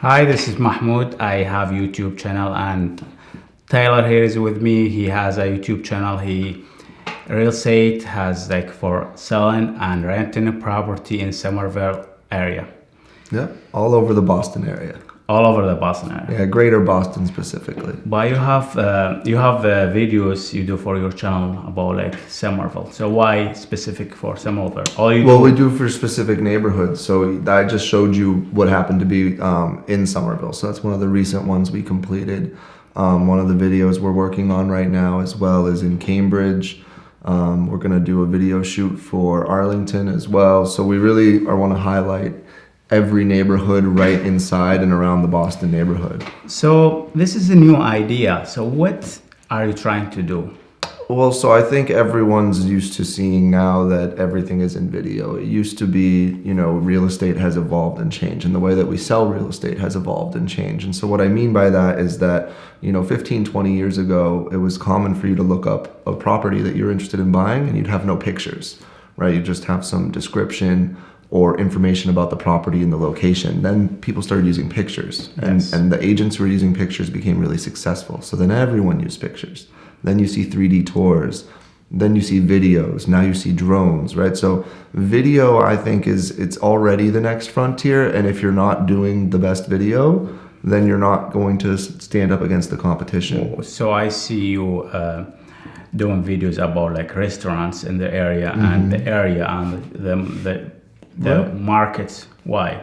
Hi, this is Mahmoud. I have YouTube channel and Tyler here is with me. He has a YouTube channel. He real estate has like for selling and renting a property in Somerville area, Yeah, all over the Boston area. all over the Boston area. Yeah, greater Boston specifically. But you have videos you do for your channel about like Somerville. So why specific for Somerville? All you Well, do we do for specific neighborhoods. So I just showed you what happened to be in Somerville. So that's one of the recent ones we completed. One of the videos we're working on right now as well is in Cambridge. We're going to do a video shoot for Arlington as well. So we really want to highlight every neighborhood right inside and around the Boston neighborhood. So this is a new idea. So what are you trying to do? Well, so I think everyone's used to seeing now that everything is in video. It used to be, real estate has evolved and changed, and the way that we sell real estate has evolved and changed. And so what I mean by that is that, 15, 20 years ago, it was common for you to look up a property that you're interested in buying and you'd have no pictures, right? You just have some description or information about the property and the location. Then people started using pictures, Yes. and the agents who were using pictures became really successful. So then everyone used pictures. Then you see 3D tours. Then you see videos. Now you see drones, right? So video, I think, it's already the next frontier. And if you're not doing the best video, then you're not going to stand up against the competition. So I see you doing videos about like restaurants in the area and the area and the Right. markets. Why?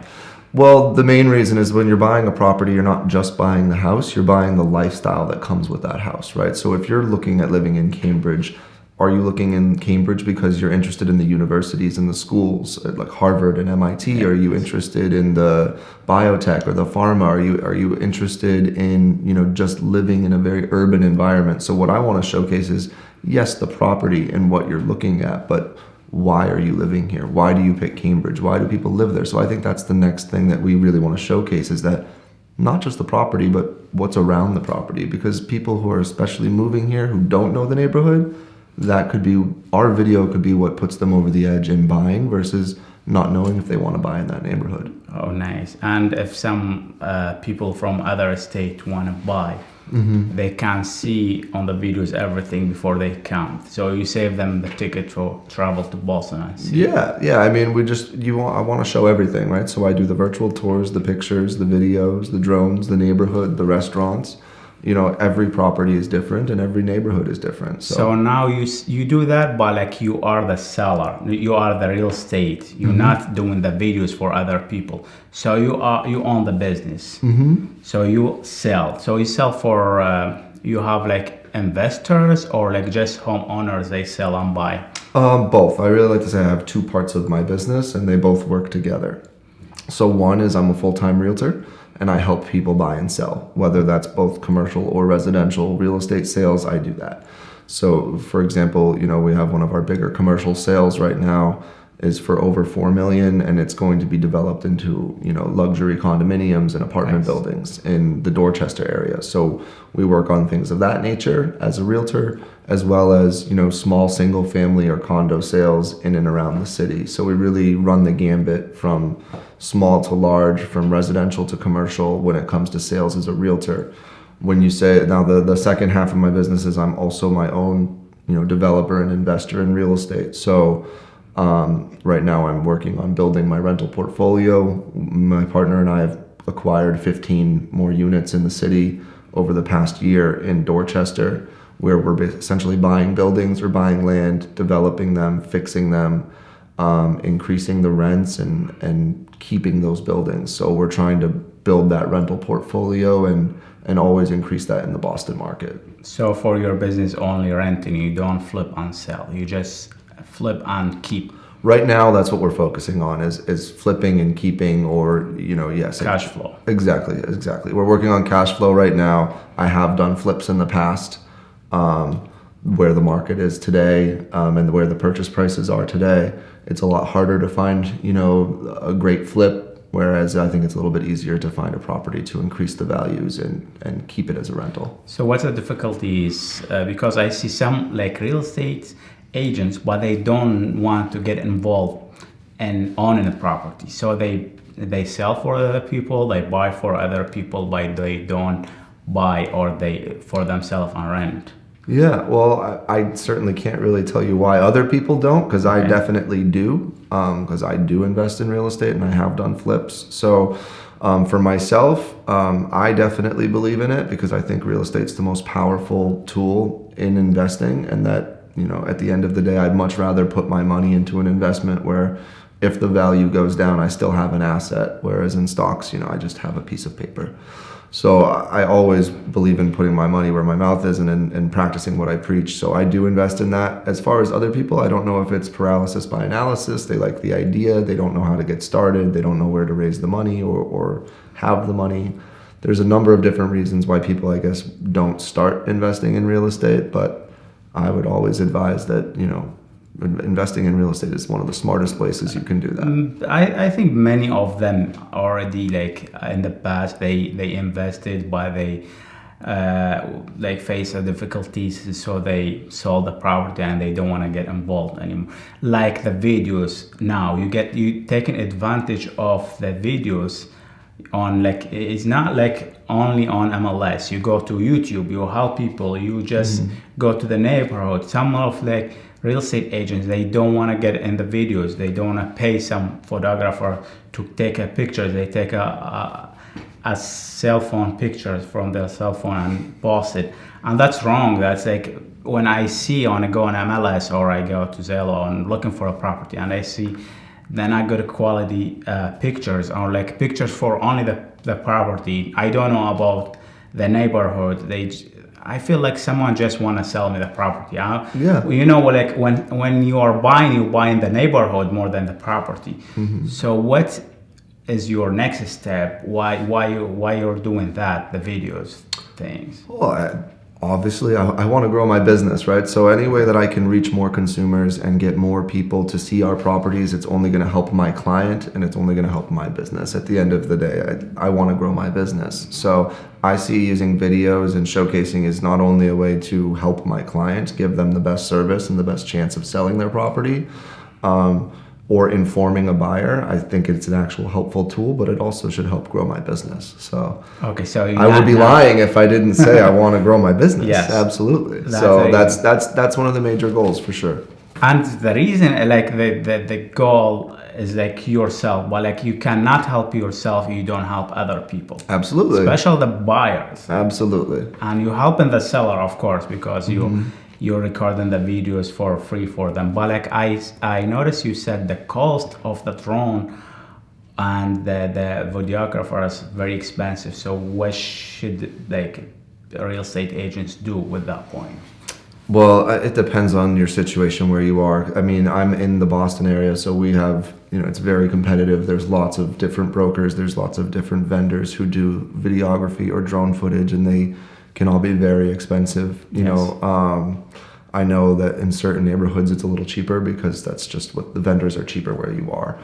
Well, the main reason is when you're buying a property, you're not just buying the house, you're buying the lifestyle that comes with that house, right? So if you're looking at living in Cambridge, are you looking in Cambridge because you're interested in the universities and the schools like Harvard and MIT? Are you interested in the biotech or the pharma? Are you interested in, just living in a very urban environment? So what I want to showcase is, yes, the property and what you're looking at, but why are you living here? Why do you pick Cambridge? Why do people live there? So I think that's the next thing that we really want to showcase is that not just the property, but what's around the property. Because people who are especially moving here who don't know the neighborhood, that could be, our video could be what puts them over the edge in buying versus not knowing if they want to buy in that neighborhood. Oh, nice. And if some people from other state want to buy, they can see on the videos everything before they come. So you save them the ticket to travel to Boston and see. Yeah. I mean, I want to show everything, right? So I do the virtual tours, the pictures, the videos, the drones, the neighborhood, the restaurants. Every property is different and every neighborhood is different. So now you do that, but like you are the seller, you are the real estate. You're not doing the videos for other people. So you own the business. So you sell. So you sell for you have like investors or like just homeowners. They sell and buy. Both. I really like to say I have two parts of my business and they both work together. So one is I'm a full-time realtor and I help people buy and sell, whether that's both commercial or residential real estate sales, I do that. So for example, we have one of our bigger commercial sales right now is for over 4 million and it's going to be developed into, luxury condominiums and apartment Nice. buildings in the Dorchester area. So we work on things of that nature as a realtor, as well as, small single family or condo sales in and around the city. So we really run the gambit from small to large, from residential to commercial when it comes to sales as a realtor. When you say, now the second half of my business is I'm also my own, developer and investor in real estate. So right now I'm working on building my rental portfolio. My partner and I have acquired 15 more units in the city over the past year in Dorchester, where we're essentially buying buildings or buying land, developing them, fixing them, increasing the rents and keeping those buildings. So we're trying to build that rental portfolio and always increase that in the Boston market. So for your business only renting, you don't flip and sell. You just flip and keep. Right now, that's what we're focusing on is flipping and keeping, or yes, Cash flow. Exactly. We're working on cash flow right now. I have done flips in the past, where the market is today, and where the purchase prices are today. It's a lot harder to find a great flip. Whereas I think it's a little bit easier to find a property to increase the values and keep it as a rental. So what's the difficulties? Because I see some like real estate agents, but they don't want to get involved in owning a property. So they they sell for other people, they buy for other people, but they don't buy or they for themselves on rent. Yeah, well, I certainly can't really tell you why other people don't, because I Okay. definitely do, because I do invest in real estate and I have done flips. So for myself, I definitely believe in it because I think real estate's the most powerful tool in investing, and that, at the end of the day, I'd much rather put my money into an investment where if the value goes down, I still have an asset, whereas in stocks, I just have a piece of paper. So I always believe in putting my money where my mouth is and practicing what I preach. So I do invest in that. As far as other people, I don't know if it's paralysis by analysis. They like the idea. They don't know how to get started. They don't know where to raise the money or have the money. There's a number of different reasons why people, I guess, don't start investing in real estate. But I would always advise that, investing in real estate is one of the smartest places you can do that. I think many of them already like in the past they invested but they like face the difficulties so they sold the property and they don't want to get involved anymore. Like the videos now you taking advantage of the videos on like it's not like only on MLS. You go to YouTube, you help people, you just go to the neighborhood. Some of like real estate agents, they don't want to get in the videos. They don't want to pay some photographer to take a picture. They take a cell phone pictures from their cell phone and post it, and that's wrong. That's like when I go on MLS or I go to Zillow and looking for a property and I see then I got quality pictures or like pictures for only the property. I don't know about the neighborhood. I feel like someone just want to sell me the property. Yeah. Like when you are buying, you buy in the neighborhood more than the property. So what is your next step? Why you're doing that? The videos things. Well, obviously, I want to grow my business, right? So any way that I can reach more consumers and get more people to see our properties, it's only going to help my client and it's only going to help my business. At the end of the day, I want to grow my business. So I see using videos and showcasing is not only a way to help my clients, give them the best service and the best chance of selling their property, or informing a buyer. I think it's an actual helpful tool, but it also should help grow my business. So okay, so I would be lying if I didn't say I want to grow my business. Yes, absolutely. So that's one of the major goals for sure. And the reason, like the goal is like yourself, but like you cannot help yourself if you don't help other people. Absolutely. Especially the buyers. Absolutely. And you helping the seller, of course, because you're recording the videos for free for them. But like I noticed you said the cost of the drone and the videographer is very expensive. So what should like real estate agents do with that point? Well, it depends on your situation where you are. I mean, I'm in the Boston area, so we have, it's very competitive. There's lots of different brokers. There's lots of different vendors who do videography or drone footage, and they can all be very expensive. I know that in certain neighborhoods it's a little cheaper because that's just what the vendors are cheaper where you are.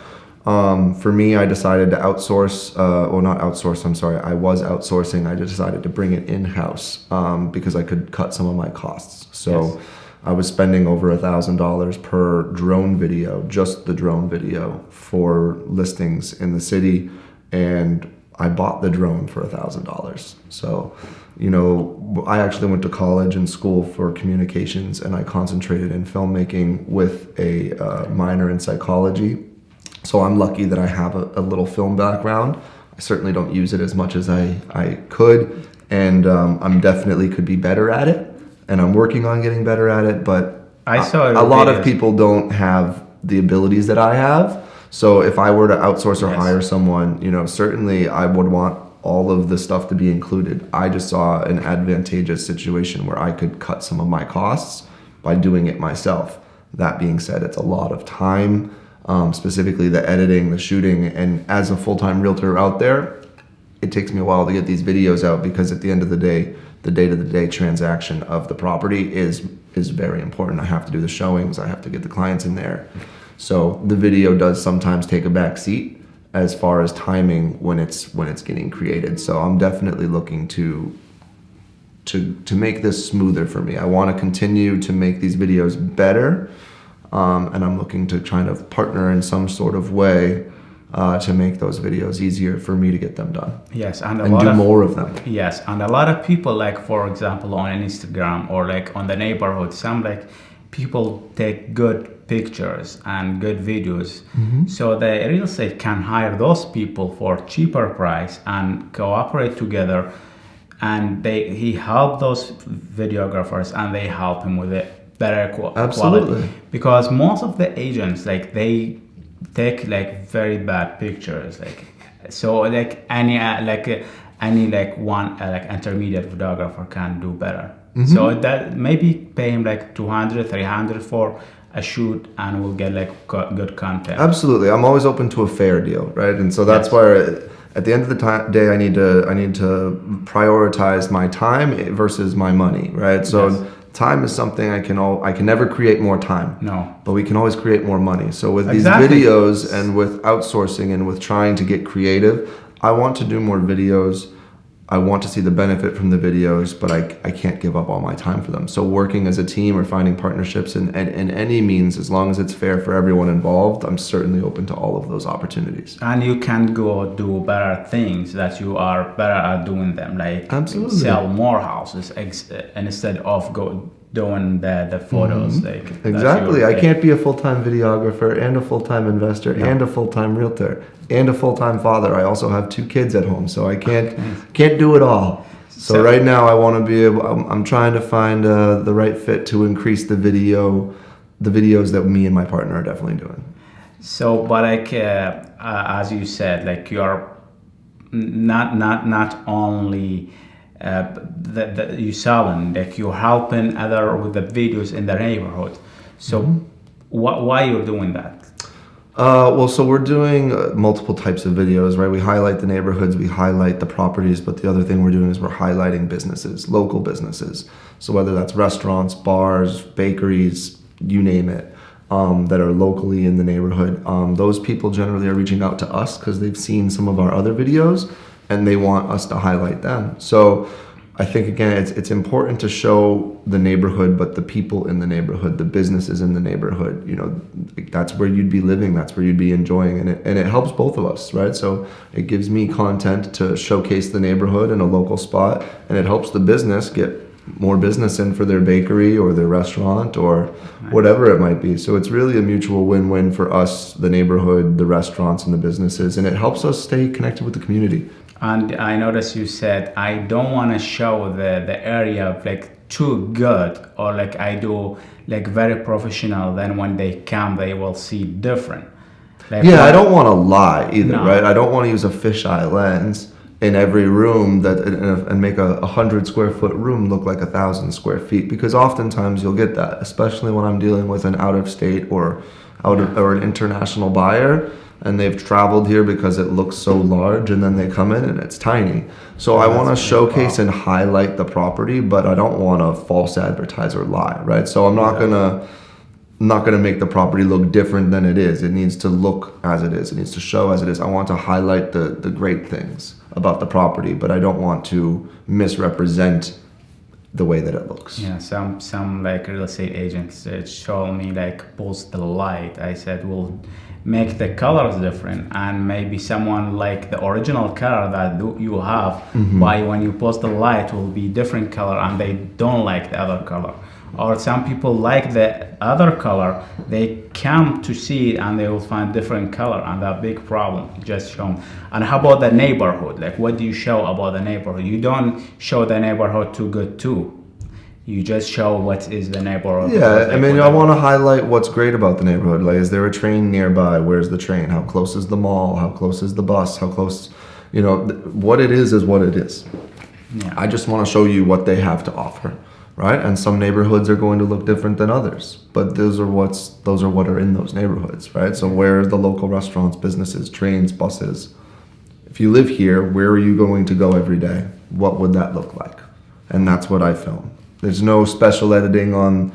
For me, I decided to outsource, not outsource, I'm sorry, I was outsourcing. I just decided to bring it in-house because I could cut some of my costs. So I was spending over $1,000 per drone video, just the drone video for listings in the city. And I bought the drone for $1,000. So, I actually went to college and school for communications, and I concentrated in filmmaking with a minor in psychology. So I'm lucky that I have a little film background. I certainly don't use it as much as I could, and I'm definitely could be better at it, and I'm working on getting better at it, but I saw a lot of people don't have the abilities that I have. So if I were to outsource or hire someone, certainly I would want all of the stuff to be included. I just saw an advantageous situation where I could cut some of my costs by doing it myself. That being said, it's a lot of time, specifically the editing, the shooting, and as a full-time realtor out there, it takes me a while to get these videos out because at the end of the day, the day-to-day transaction of the property is very important. I have to do the showings, I have to get the clients in there. So the video does sometimes take a back seat as far as timing when it's getting created. So I'm definitely looking to make this smoother for me. I want to continue to make these videos better, and I'm looking to kind of partner in some sort of way to make those videos easier for me to get them done. Yes, and do more of them. Yes, and a lot of people, like for example on Instagram or like on the neighborhood, some like people take good pictures and good videos. So the real estate can hire those people for cheaper price and cooperate together, and he help those videographers and they help him with it better quality, because most of the agents like they take like very bad pictures, like so like any one like intermediate photographer can do better. So that maybe pay him like 200 300 for a shoot and we'll get like good content. Absolutely, I'm always open to a fair deal, right? And so that's why at the end of the day I need to prioritize my time versus my money, right? So time is something I can never create more time. No. But we can always create more money. So with these videos and with outsourcing and with trying to get creative, I want to do more videos. I want to see the benefit from the videos, but I can't give up all my time for them. So working as a team or finding partnerships in any means, as long as it's fair for everyone involved, I'm certainly open to all of those opportunities. And you can go do better things that you are better at doing them, like sell more houses instead of doing the photos. Like exactly. I can't be a full-time videographer and a fulltime investor and a full-time realtor and a full-time father. I also have 2 kids at home, so I can't do it all. So right now I want to be able, I'm trying to find the right fit to increase the videos that me and my partner are definitely doing. So, but like as you said, like you're not only you selling, like you're helping other with the videos in the neighborhood. So why you're doing that? Well, so we're doing multiple types of videos, right? We highlight the neighborhoods, we highlight the properties, but the other thing we're doing is we're highlighting businesses, local businesses. So whether that's restaurants, bars, bakeries, you name it, that are locally in the neighborhood. Those people generally are reaching out to us because they've seen some of our other videos and they want us to highlight them. So I think, again, it's important to show the neighborhood, but the people in the neighborhood, the businesses in the neighborhood, that's where you'd be living, that's where you'd be enjoying, and it helps both of us, right? So it gives me content to showcase the neighborhood in a local spot, and it helps the business get more business in for their bakery or their restaurant or whatever it might be. So it's really a mutual win-win for us, the neighborhood, the restaurants, and the businesses, and it helps us stay connected with the community. And I noticed you said, I don't want to show the area like too good, or like I do like very professional, then when they come they will see different. Like, I don't want to lie either, right? I don't want to use a fisheye lens in every room and make a 100 square foot room look like 1,000 square feet, because oftentimes you'll get that, especially when I'm dealing with an out of state or an international buyer, and they've traveled here because it looks so large, and then they come in and it's tiny. So I want to showcase and highlight the property, but I don't want to false advertise or lie, right? So I'm not gonna make the property look different than it is. It needs to look as it is. It needs to show as it is. I want to highlight the great things about the property, but I don't want to misrepresent the way that it looks. Yeah, some like real estate agents show me like post the light. I said, well, make the colors different, and maybe someone like the original color that you have, by when you post the light will be different color, and they don't like the other color. Or some people like the other color, they come to see it and they will find different color, and that big problem. Just show them. And how about the neighborhood? Like, what do you show about the neighborhood? You don't show the neighborhood too good too. You just show what is the neighborhood. Yeah, I mean, I want to highlight what's great about the neighborhood. Like, is there a train nearby? Where's the train? How close is the mall? How close is the bus? How close, what it is what it is. Yeah. I just want to show you what they have to offer, right? And some neighborhoods are going to look different than others, but those are what are in those neighborhoods, right? So where are the local restaurants, businesses, trains, buses? If you live here, where are you going to go every day? What would that look like? And that's what I film. There's no special editing on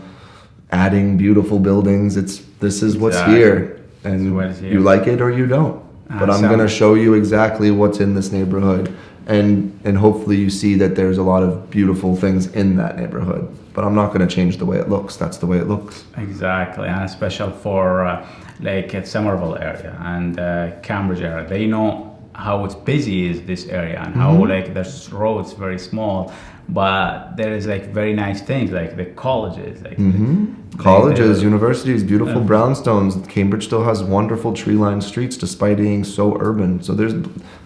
adding beautiful buildings. This is what's here, and you like it or you don't. But I'm going to show you exactly what's in this neighborhood and hopefully you see that there's a lot of beautiful things in that neighborhood. But I'm not going to change the way it looks. That's the way it looks. Exactly, and especially for like at Somerville area and Cambridge area, they know how it's busy is this area and how like there's roads very small, but there is like very nice things like the colleges, like Colleges, universities, beautiful brownstones. Cambridge still has wonderful tree-lined streets despite being so urban. So there's,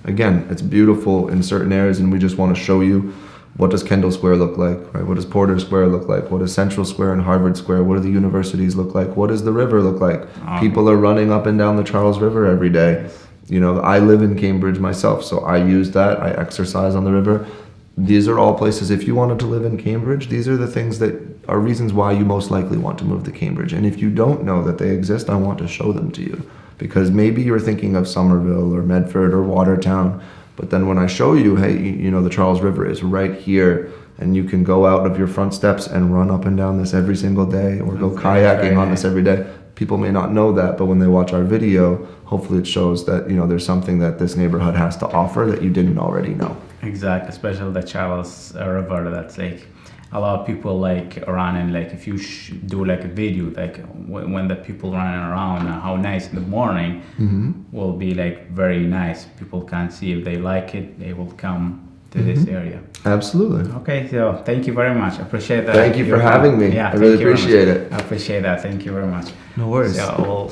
again, it's beautiful in certain areas, and we just want to show you what does Kendall Square look like, right? What does Porter Square look like? What does Central Square and Harvard Square? What do the universities look like? What does the river look like? People are running up and down the Charles River every day. You know, I live in Cambridge myself, so I use that. I exercise on the river. These are all places, if you wanted to live in Cambridge, these are the things that are reasons why you most likely want to move to Cambridge. And if you don't know that they exist, I want to show them to you. Because maybe you're thinking of Somerville or Medford or Watertown, but then when I show you, hey, you know, the Charles River is right here, and you can go out of your front steps and run up and down this every single day, or go kayaking on this every day. People may not know that, but when they watch our video, hopefully it shows that, you know, there's something that this neighborhood has to offer that you didn't already know. Exactly, especially the Charles River. That's like a lot of people like running. Like if you do like a video, like when the people running around, how nice in the morning will be like very nice. People can see if they like it, they will come to this area. Absolutely. Okay, so thank you very much. I appreciate that. Thank you for having me. Yeah, I really appreciate it. I appreciate that. Thank you very much. No worries. So we'll